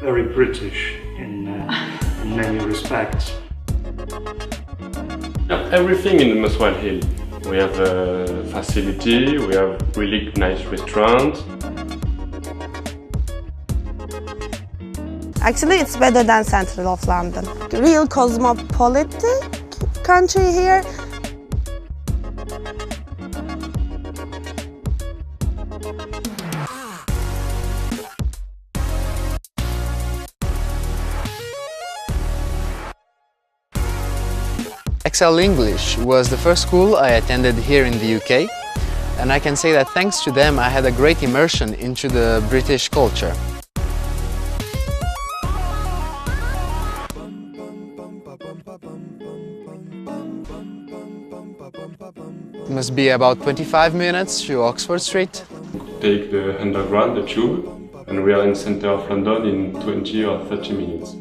very British in many respects. Everything in Muswell Hill. We have a facility, we have really nice restaurants. Actually, it's better than Central of London. Real cosmopolitan country here. Excel English was the first school I attended here in the UK, and I can say that thanks to them I had a great immersion into the British culture. It must be about 25 minutes to Oxford Street. Take the underground, the tube, and we are in the center of London in 20 or 30 minutes.